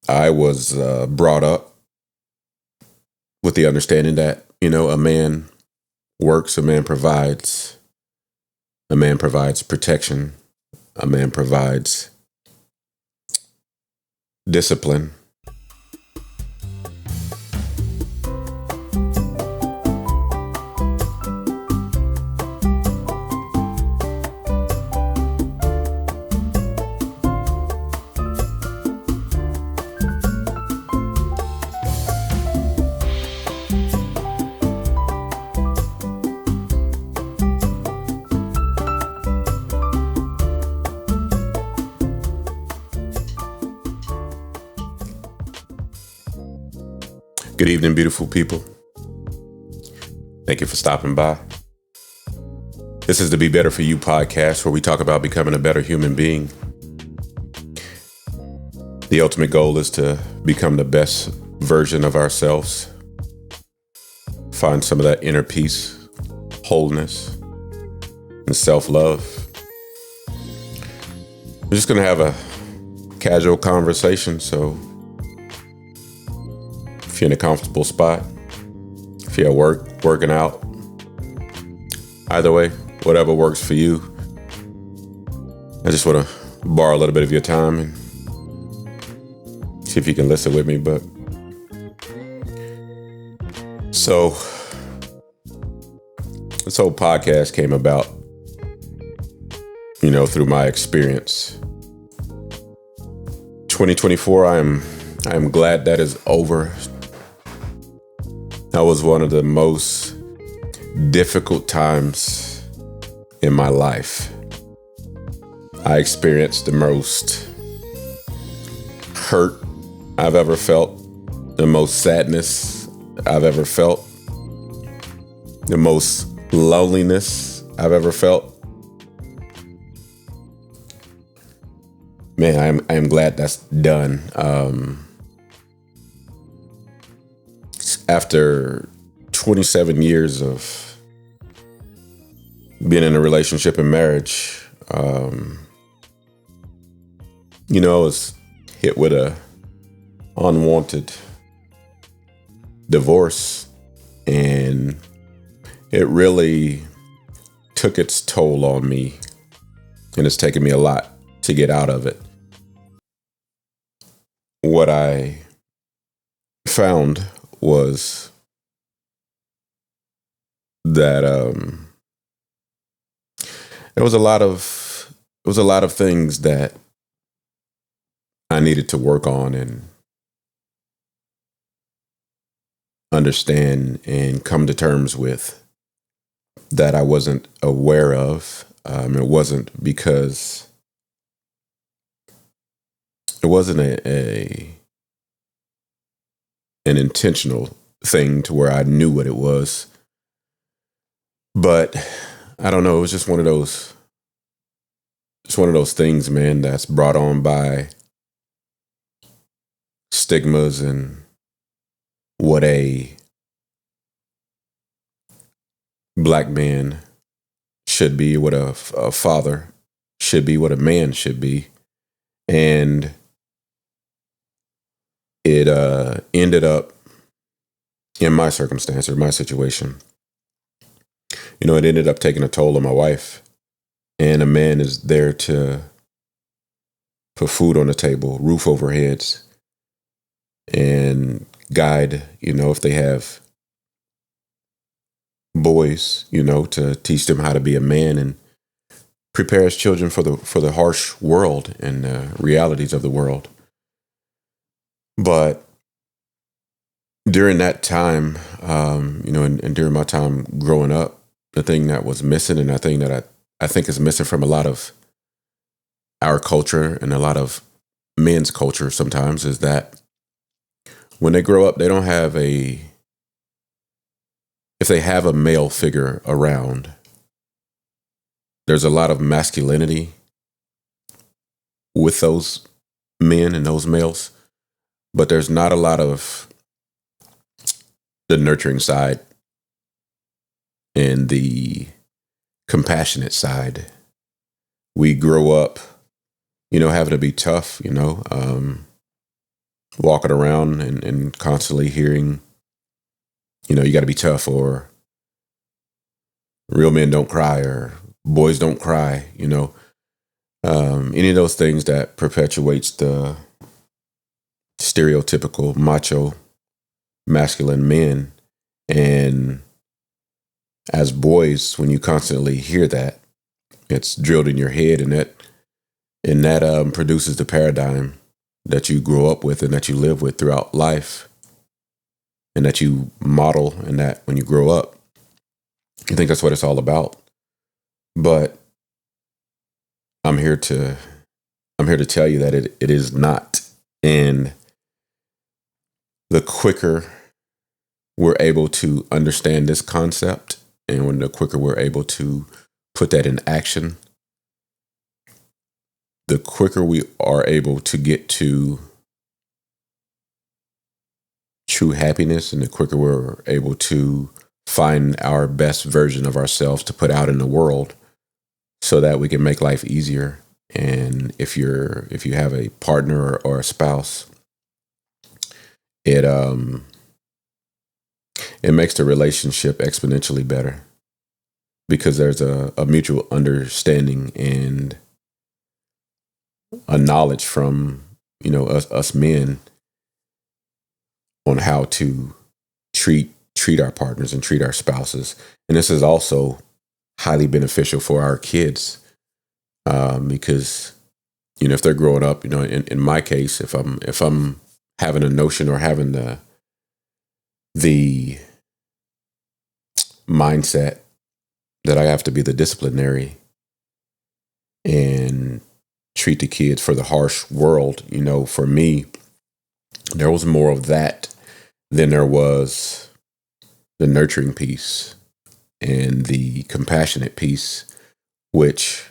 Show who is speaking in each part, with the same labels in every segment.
Speaker 1: I was brought up with the understanding that, a man works, a man provides protection, a man provides discipline. Good evening, beautiful people. Thank you for stopping by. This is the Be Better For You podcast, where we talk about becoming a better human being. The ultimate goal is to become the best version of ourselves. Find some of that inner peace, wholeness, and self-love. We're just going to have a casual conversation, so if you're in a comfortable spot, if you're at work, working out, either way, whatever works for you. I just want to borrow a little bit of your time and see if you can listen with me. But so this whole podcast came about, through my experience. 2024, I am glad that is over. That was one of the most difficult times in my life. I experienced the most hurt I've ever felt, the most sadness I've ever felt, the most loneliness I've ever felt. Man, I am glad that's done. After 27 years of being in a relationship and marriage, I was hit with a unwanted divorce, and it really took its toll on me, and it's taken me a lot to get out of it. What I found was that there was a lot of things that I needed to work on and understand and come to terms with that I wasn't aware of. It wasn't because it wasn't an intentional thing to where I knew what it was. But I don't know, it was just one of those things, man, that's brought on by stigmas and what a black man should be, what a father should be, what a man should be. And it ended up, in my circumstance or my situation, it ended up taking a toll on my wife. And a man is there to put food on the table, roof over heads, and guide, if they have boys, to teach them how to be a man and prepare his children for the harsh world and the realities of the world. But during that time, and during my time growing up, the thing that was missing, and the thing that I think is missing from a lot of our culture and a lot of men's culture sometimes, is that when they grow up, they don't have if they have a male figure around, there's a lot of masculinity with those men and those males, but there's not a lot of the nurturing side and the compassionate side. We grow up, having to be tough, walking around and constantly hearing, you got to be tough, or real men don't cry, or boys don't cry, any of those things that perpetuates the stereotypical macho masculine men. And as boys, when you constantly hear that, it's drilled in your head, and that produces the paradigm that you grow up with and that you live with throughout life, and that you model, and that when you grow up, you think that's what it's all about. But I'm here to tell you that it is not. And the quicker we're able to understand this concept, and when the quicker we're able to put that in action, the quicker we are able to get to true happiness, and the quicker we're able to find our best version of ourselves to put out in the world, so that we can make life easier. And if you have a partner or a spouse, it makes the relationship exponentially better, because there's a mutual understanding and a knowledge from us men on how to treat our partners and treat our spouses. And this is also highly beneficial for our kids, because if they're growing up, in my case, if I'm having a notion or having the mindset that I have to be the disciplinary and treat the kids for the harsh world, for me, there was more of that than there was the nurturing piece and the compassionate piece, which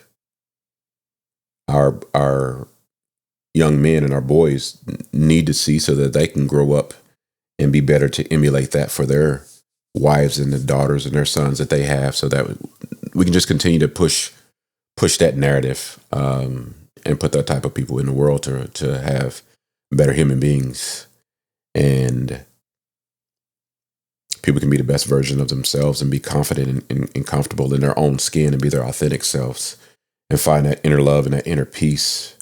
Speaker 1: our young men and our boys need to see, so that they can grow up and be better to emulate that for their wives and the daughters and their sons that they have, so that we can just continue to push that narrative, and put that type of people in the world to have better human beings, and people can be the best version of themselves and be confident and comfortable in their own skin and be their authentic selves and find that inner love and that inner peace.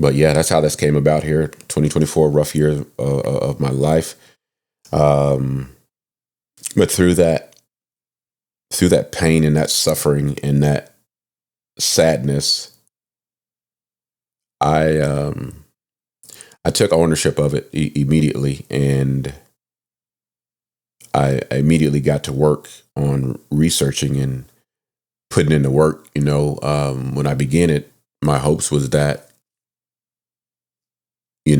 Speaker 1: But yeah, that's how this came about here. 2024, rough year of my life. But through that pain and that suffering and that sadness, I took ownership of it immediately, and I immediately got to work on researching and putting in the work. When I began it, my hopes was that we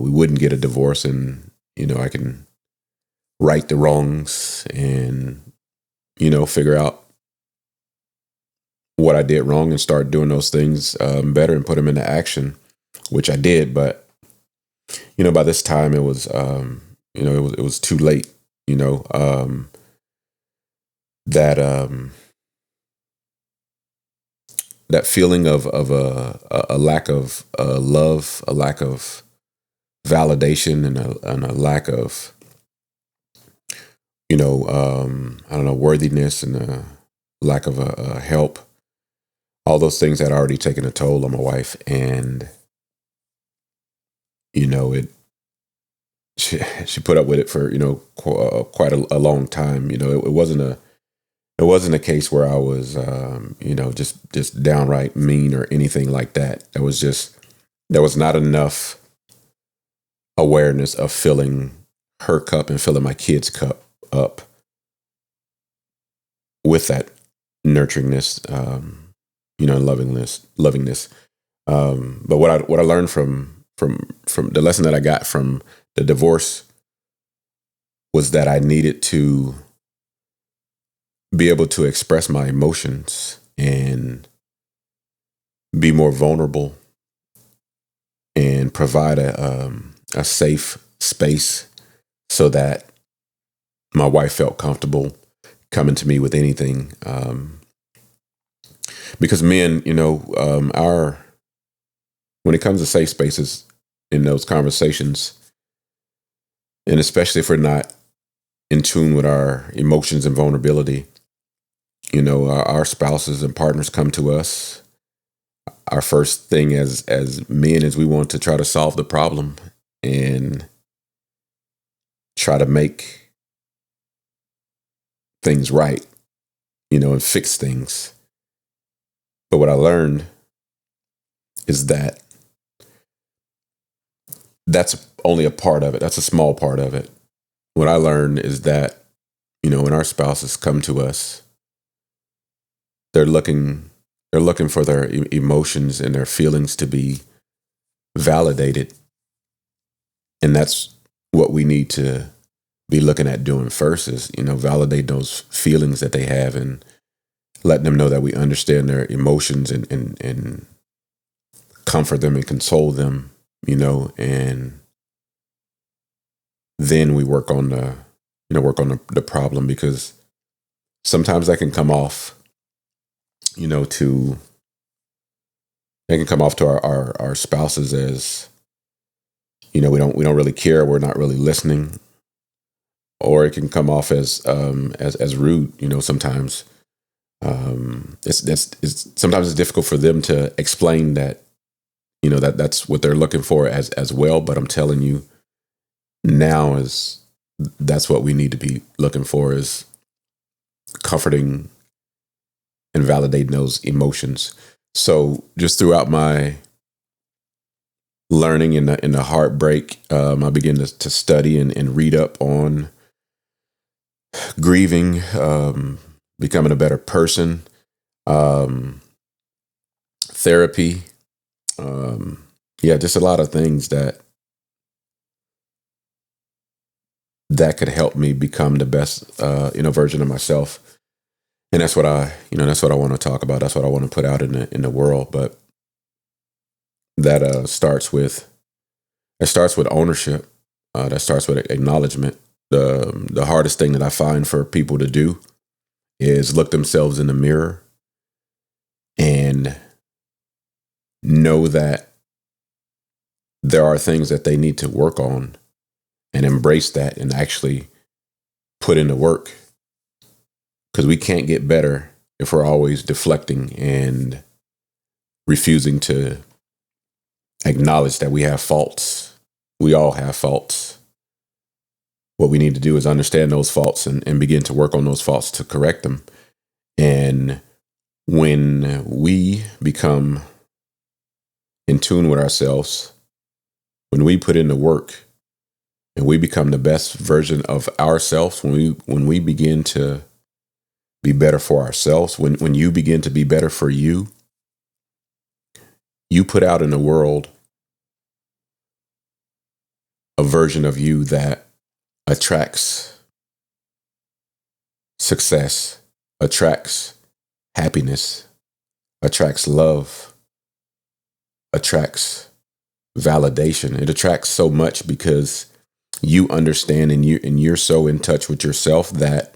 Speaker 1: wouldn't get a divorce, and I can right the wrongs and figure out what I did wrong and start doing those things better and put them into action, which I did. But by this time it was it was too late. That feeling of a lack of love, a lack of validation, and a lack of I don't know, worthiness, and a lack of help. All those things had already taken a toll on my wife, and it she put up with it for quite a long time. It wasn't a case where I was just downright mean or anything like that. There was not enough awareness of filling her cup and filling my kids' cup up with that nurturingness, lovingness. But what I learned from the lesson that I got from the divorce was that I needed to be able to express my emotions and be more vulnerable and provide a safe space so that my wife felt comfortable coming to me with anything. Because men, our when it comes to safe spaces in those conversations, and especially if we're not in tune with our emotions and vulnerability, our spouses and partners come to us. Our first thing as men is we want to try to solve the problem and try to make things right, and fix things. But what I learned is that that's only a part of it. That's a small part of it. What I learned is that, when our spouses come to us, they're looking for their emotions and their feelings to be validated. And that's what we need to be looking at doing first is, validate those feelings that they have and letting them know that we understand their emotions and comfort them and console them, and then we work on the problem, because sometimes that can come off, to our spouses as, we don't really care, we're not really listening, or it can come off as rude, sometimes. Sometimes it's difficult for them to explain that, that's what they're looking for as well. But I'm telling you, now that's what we need to be looking for, is comforting and validating those emotions. So just throughout my learning in the heartbreak, I began to study and read up on grieving, becoming a better person, therapy, just a lot of things that could help me become the best, version of myself. And that's what I want to talk about. That's what I want to put out in the world. But that starts with ownership. That starts with acknowledgement. The hardest thing that I find for people to do is look themselves in the mirror and know that there are things that they need to work on, and embrace that and actually put in the work. Because we can't get better if we're always deflecting and refusing to acknowledge that we have faults. We all have faults. What we need to do is understand those faults and begin to work on those faults to correct them. And when we become in tune with ourselves, when we put in the work and we become the best version of ourselves, when we begin to be better for ourselves, when you begin to be better for you, you put out in the world a version of you that attracts success, attracts happiness, attracts love, attracts validation. It attracts so much because you understand and you're so in touch with yourself that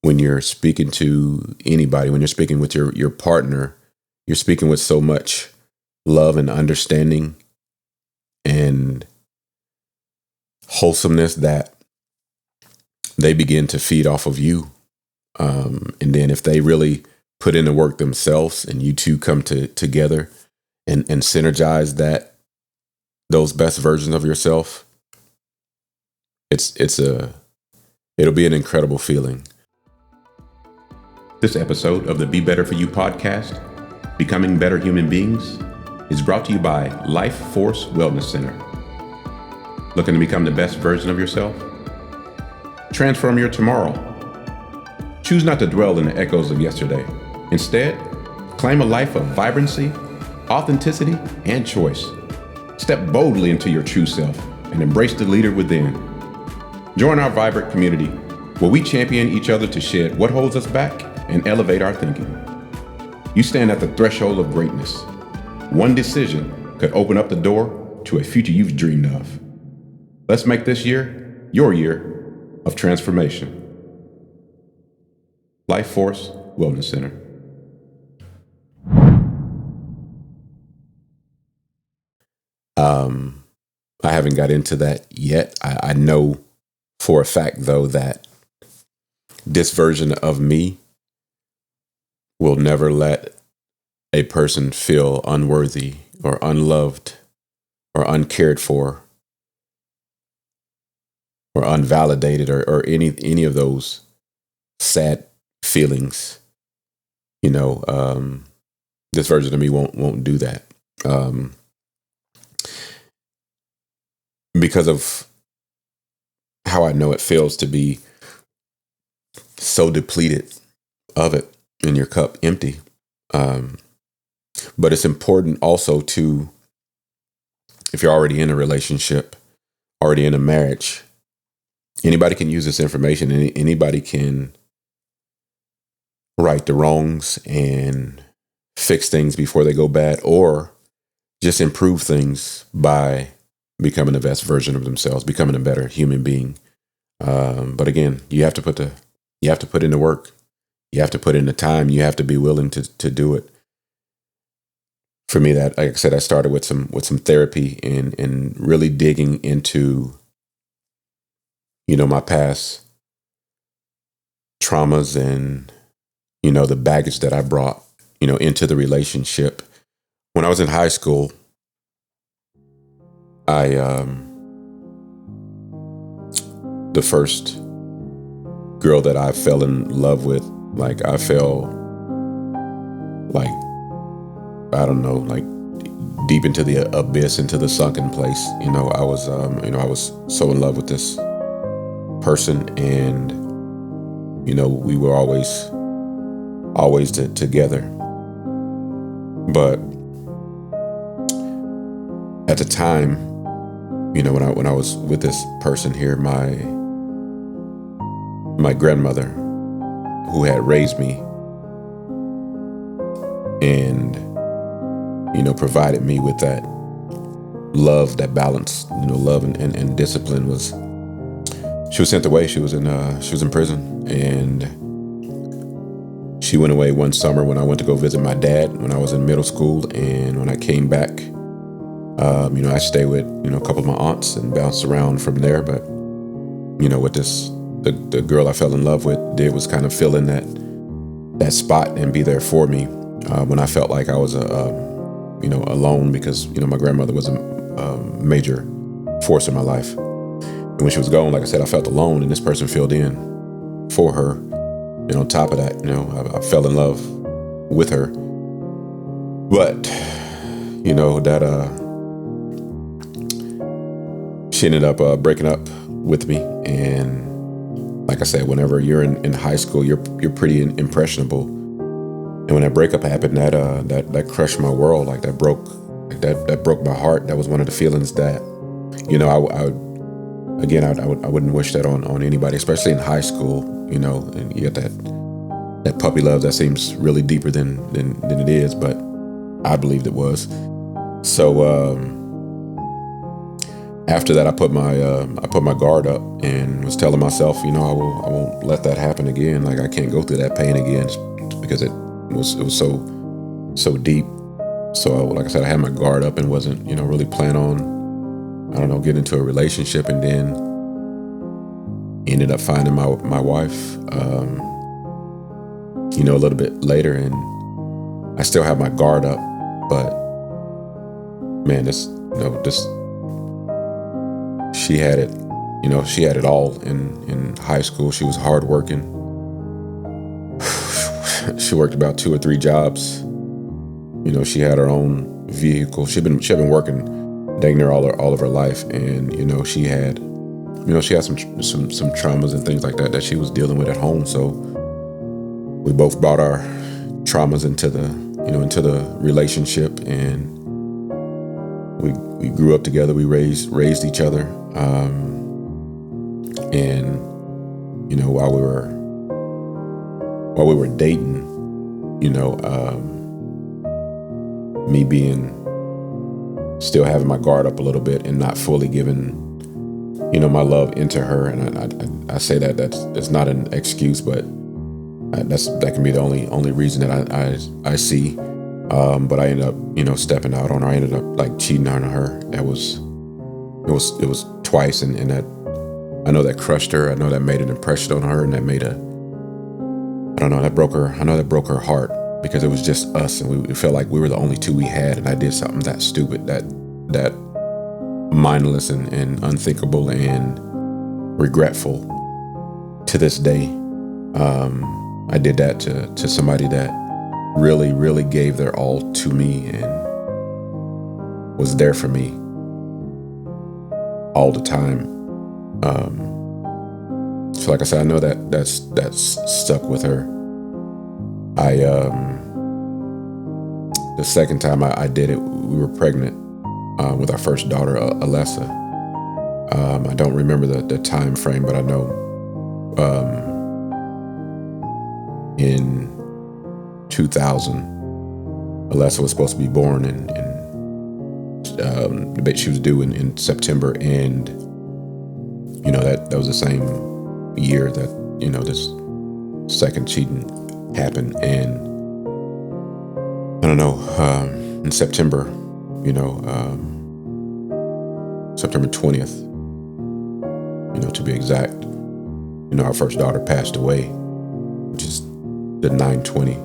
Speaker 1: when you're speaking to anybody, when you're speaking with your partner, you're speaking with so much love and understanding and wholesomeness that they begin to feed off of you. And then if they really put in the work themselves and you two come together and synergize those best versions of yourself, it'll be an incredible feeling. This episode of the Be Better For You podcast, Becoming Better Human Beings, is brought to you by Life Force Wellness Center. Looking to become the best version of yourself? Transform your tomorrow. Choose not to dwell in the echoes of yesterday. Instead, claim a life of vibrancy, authenticity, and choice. Step boldly into your true self and embrace the leader within. Join our vibrant community where we champion each other to shed what holds us back and elevate our thinking. You stand at the threshold of greatness. One decision could open up the door to a future you've dreamed of. Let's make this year your year of transformation. Life Force Wellness Center. I haven't got into that yet. I know for a fact, though, that this version of me will never let a person feel unworthy or unloved or uncared for or unvalidated or any of those sad feelings. This version of me won't do that. Because of how I know it feels to be so depleted of it and your cup empty. But it's important also to, if you're already in a relationship, already in a marriage, anybody can use this information. Anybody can right the wrongs and fix things before they go bad, or just improve things by becoming the best version of themselves, becoming a better human being. But again, you have to put in the work. You have to put in the time. You have to be willing to do it. For me, that, like I said, I started with some therapy and really digging into, my past traumas and, the baggage that I brought, into the relationship. When I was in high school, the first girl that I fell in love with, like I fell like, I don't know, like deep into the abyss, into the sunken place. I was so in love with this person, and, we were always together. But at the time, when I was with this person here, my grandmother, who had raised me and, provided me with that love, that balance, love and discipline, she was sent away. She was in prison, and she went away one summer when I went to go visit my dad when I was in middle school. And when I came back, I stayed with, a couple of my aunts and bounced around from there. But, what the girl I fell in love with did was kind of fill in that spot and be there for me when I felt like I was, alone, because, my grandmother was a major force in my life. And when she was gone, like I said, I felt alone, and this person filled in for her. And on top of that, I fell in love with her. But, she ended up breaking up with me. And like I said, whenever you're in high school, you're pretty impressionable. And when that breakup happened, that crushed my world. Like that broke my heart. That was one of the feelings that, I wouldn't wish that on anybody, especially in high school. And you get that puppy love that seems really deeper than it is, but I believed it was. So after that, I put my guard up and was telling myself, I won't let that happen again. Like I can't go through that pain again, because it was so deep. So like I said, I had my guard up and wasn't really plan on, getting into a relationship, and then ended up finding my wife, a little bit later, and I still have my guard up, but man, she had it all in high school. She was hardworking. She worked about 2 or 3 jobs. She had her own vehicle. She'd been working dang near all of her life, and she had some traumas and things like that she was dealing with at home. So we both brought our traumas into the relationship, and we grew up together. We raised each other, and while we were dating, me being still having my guard up a little bit and not fully giving my love into her. And I say that's not an excuse, but That can be the only reason that I see. But I ended up, stepping out on her. I ended up like cheating on her. It was twice, and that I know that crushed her. I know that made an impression on her, and that made I don't know, that broke her. I know that broke her heart because it was just us, and we felt like we were the only two we had. And I did something that stupid, that mindless and unthinkable and regretful to this day. I did that to somebody that really, really gave their all to me and was there for me all the time. So like I said, I know that's stuck with her. The second time I did it, we were pregnant with our first daughter, Alessa. I don't remember the time frame, but I know in 2000, Alessa was supposed to be born, and she was due in September, and that was the same year that this second cheating happened. And I don't know, in September, September 20th, to be exact, our first daughter passed away, which is the 9/20.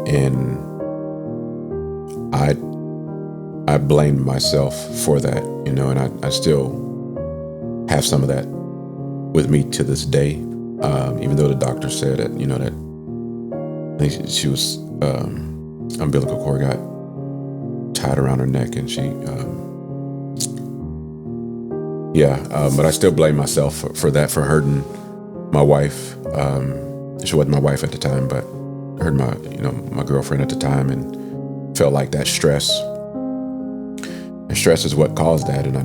Speaker 1: And I blamed myself for that, and I still have some of that with me to this day. Even though the doctor said that, that I think she was umbilical cord got tied around her neck, and she, but I still blame myself for that, for hurting my wife. She wasn't my wife at the time, but I hurt my girlfriend at the time, and felt like that stress. And stress is what caused that, and I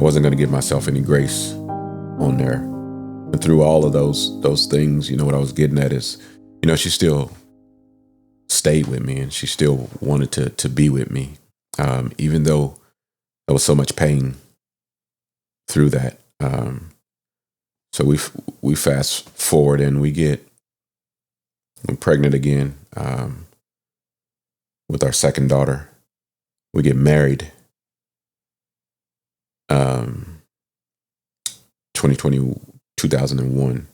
Speaker 1: wasn't going to give myself any grace on there. And through all of those things, what I was getting at is, she still stayed with me, and she still wanted to be with me, even though there was so much pain through that. So we fast forward, and I'm pregnant again with our second daughter. We get married 2001,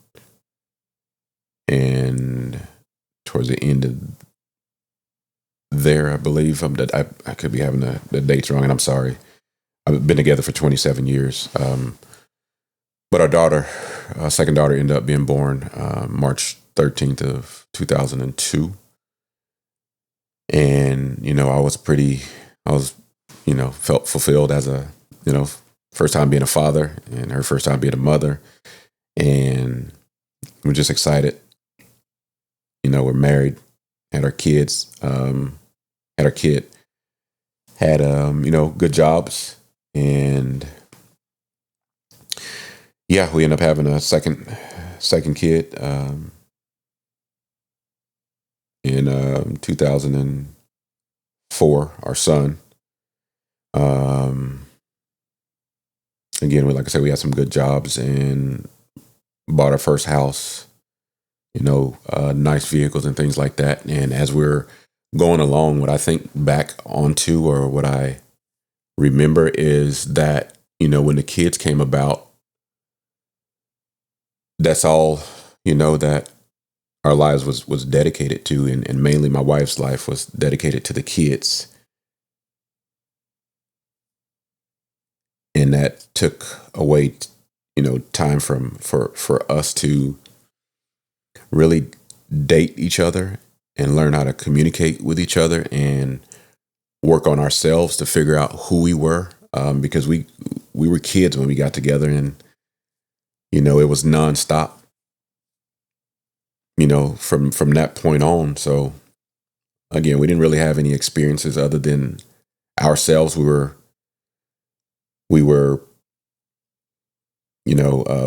Speaker 1: and towards the end of there, I believe, I could be having the dates wrong, and I'm sorry. I've been together for 27 years. But our second daughter, ended up being born March 13th of 2002. And, felt fulfilled as first time being a father, and her first time being a mother. And we're just excited. We're married, had our kids, had our kid, had, good jobs. And yeah, we end up having a second kid in 2004, our son. Again, like I said, we had some good jobs and bought our first house, nice vehicles and things like that. And as we're going along, what I think back onto, or what I remember, is that, when the kids came about, that's all, that our lives was dedicated to, and mainly my wife's life was dedicated to the kids. And that took away, time for us to really date each other and learn how to communicate with each other and work on ourselves to figure out who we were, because we were kids when we got together, and it was nonstop, from that point on. So again, we didn't really have any experiences other than ourselves. We were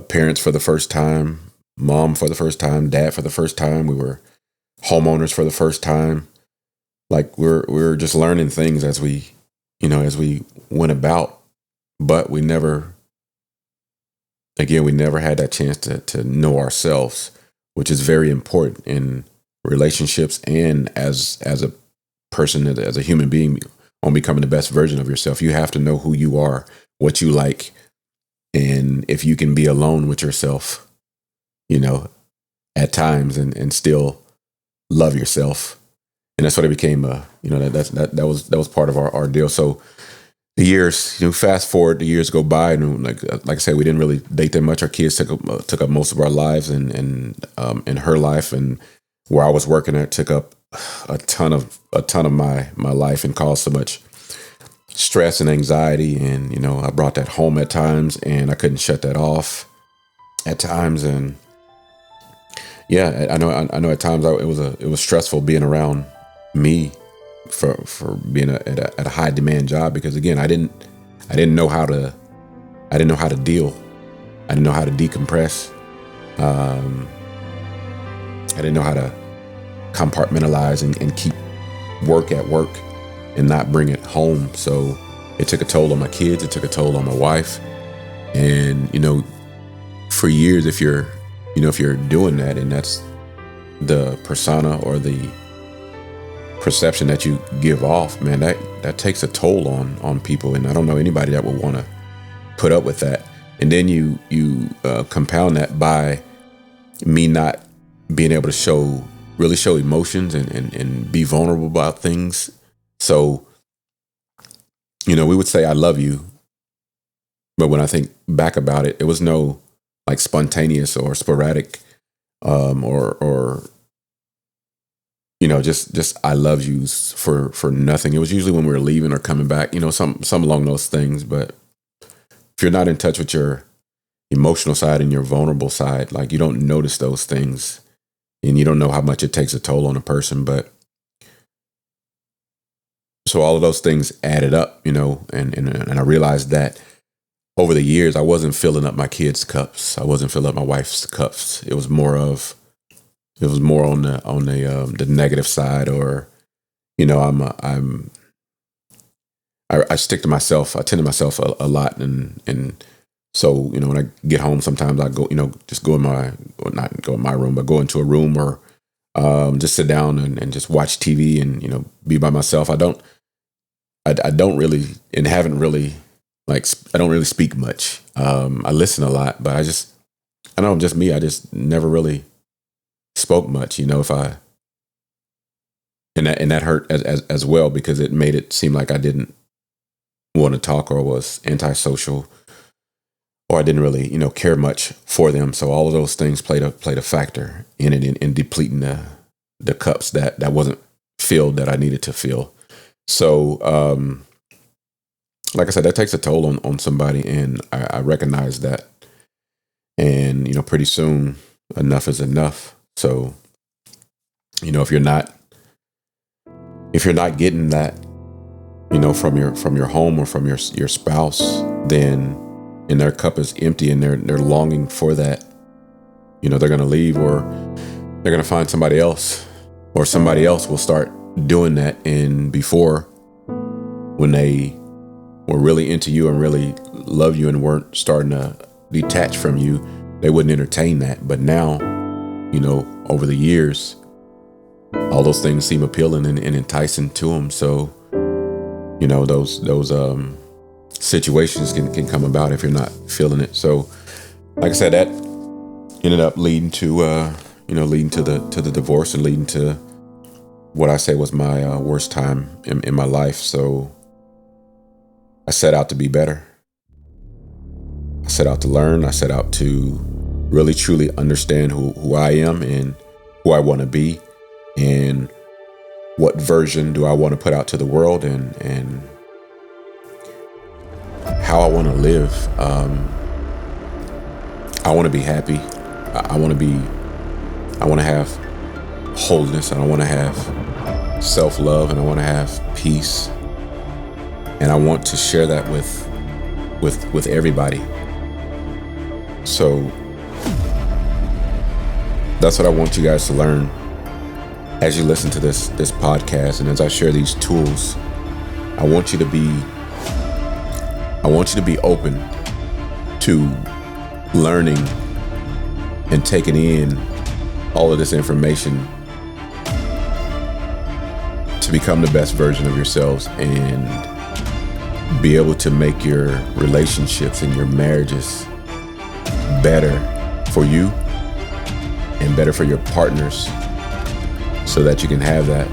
Speaker 1: parents for the first time, mom for the first time, dad for the first time. We were homeowners for the first time. Like we're just learning things as we, as we went about, but we never again, we never had that chance to know ourselves, which is very important in relationships and as a person, as a human being, on becoming the best version of yourself. You have to know who you are, what you like, and if you can be alone with yourself, at times and still love yourself. And that's what it became. That was part of our deal. So the years, fast forward, the years go by, and like I said, we didn't really date that much. Our kids took up most of our lives, and in her life, and where I was working at took up a ton of my life and caused so much stress and anxiety. And I brought that home at times, and I couldn't shut that off at times. And yeah, I know at times it was stressful being around me for being at a high demand job, because again, I didn't know how to deal. I didn't know how to decompress. I didn't know how to compartmentalize and keep work at work and not bring it home. So it took a toll on my kids. It took a toll on my wife. And for years, if you're doing that, and that's the persona or the perception that you give off, man, that takes a toll on people. And I don't know anybody that would want to put up with that. And then you compound that by me not being able to really show emotions and be vulnerable about things. So, we would say, I love you. But when I think back about it, it was no like spontaneous or sporadic, or just I love yous for nothing. It was usually when we were leaving or coming back, some along those things. But if you're not in touch with your emotional side and your vulnerable side, like, you don't notice those things, and you don't know how much it takes a toll on a person. But so all of those things added up, and I realized that over the years, I wasn't filling up my kids' cups. I wasn't filling up my wife's cups. It was more on the negative side, or I stick to myself. I tend to myself a lot, and so when I get home, sometimes I go just go in not go in my room, but go into a room, or just sit down and just watch TV and be by myself. I don't really, and haven't really, like, I don't really speak much. I listen a lot, but I know, just me. I just never really spoke much, if I, and that hurt as well, because it made it seem like I didn't want to talk, or was antisocial, or I didn't really, care much for them. So all of those things played a factor in it, in depleting the cups that wasn't filled, that I needed to fill. So, like I said, that takes a toll on somebody, and I recognize that. And pretty soon, enough is enough. So, if you're not getting that, from your home or from your spouse, then, and their cup is empty, and they're longing for that, they're going to leave, or they're going to find somebody else, or somebody else will start doing that. And before, when they were really into you and really love you and weren't starting to detach from you, they wouldn't entertain that. But now, over the years, all those things seem appealing and enticing to them. So, those situations can come about if you're not feeling it. So, like I said, that ended up leading to the divorce, and leading to what I say was my worst time in my life. So I set out to be better. I set out to learn. I set out to really truly understand who I am, and who I want to be, and what version do I want to put out to the world, and how I want to live. I want to be happy. I want to have wholeness, and I want to have self-love, and I want to have peace. And I want to share that with everybody. So that's what I want you guys to learn as you listen to this podcast, and as I share these tools. I want you to be open to learning and taking in all of this information to become the best version of yourselves and be able to make your relationships and your marriages better for you and better for your partners, so that you can have that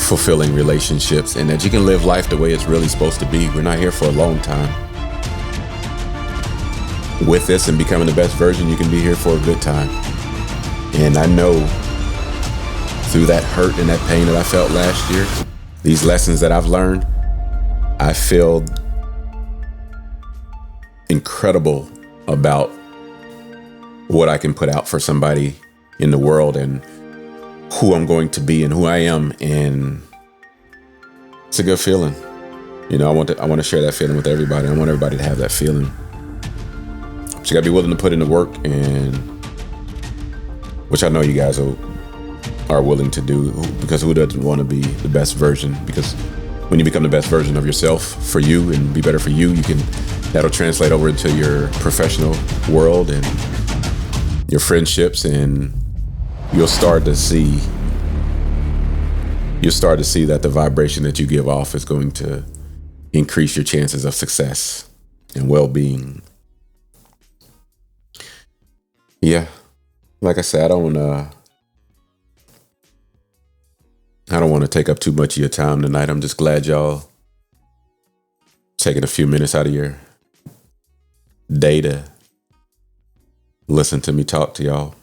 Speaker 1: fulfilling relationships and that you can live life the way it's really supposed to be. We're not here for a long time. With this and becoming the best version, you can be here for a good time. And I know through that hurt and that pain that I felt last year, these lessons that I've learned, I feel incredible about what I can put out for somebody in the world and who I'm going to be and who I am. And it's a good feeling. You know, I want to share that feeling with everybody. I want everybody to have that feeling. But you gotta be willing to put in the work, and which I know you guys are willing to do, because who doesn't want to be the best version? Because when you become the best version of yourself for you and be better for you, that'll translate over into your professional world and your friendships, and you'll start to see that the vibration that you give off is going to increase your chances of success and well-being. Yeah, like I said, I don't want to take up too much of your time tonight. I'm just glad y'all taking a few minutes out of your day to listen to me talk to y'all.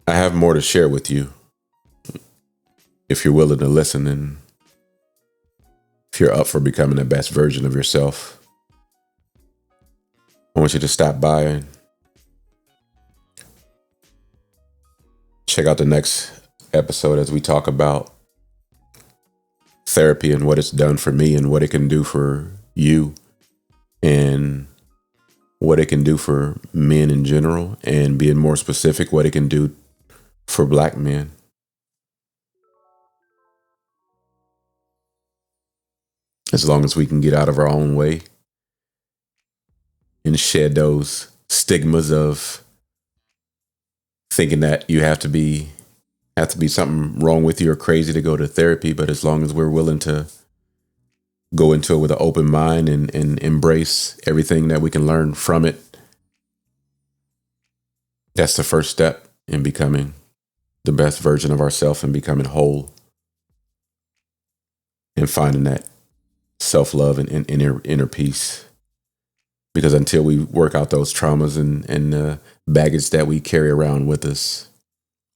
Speaker 1: I have more to share with you if you're willing to listen, and if you're up for becoming the best version of yourself. I want you to stop by and check out the next episode as we talk about therapy and what it's done for me and what it can do for you and what it can do for men in general, and being more specific, what it can do for Black men. As long as we can get out of our own way and shed those stigmas of thinking that you have to be something wrong with you or crazy to go to therapy. But as long as we're willing to go into it with an open mind and embrace everything that we can learn from it, that's the first step in becoming the best version of ourselves and becoming whole and finding that self-love and inner peace. Because until we work out those traumas and the baggage that we carry around with us,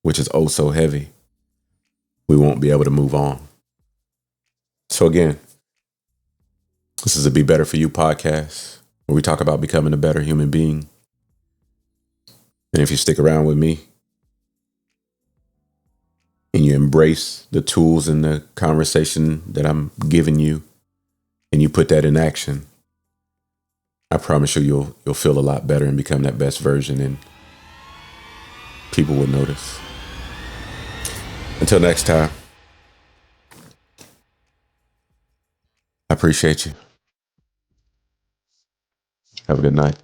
Speaker 1: which is oh so heavy, we won't be able to move on. So again, this is a Be Better For You podcast, where we talk about becoming a better human being. And if you stick around with me and you embrace the tools and the conversation that I'm giving you, and you put that in action, I promise you'll feel a lot better and become that best version, and people will notice. Until next time, I appreciate you. Have a good night.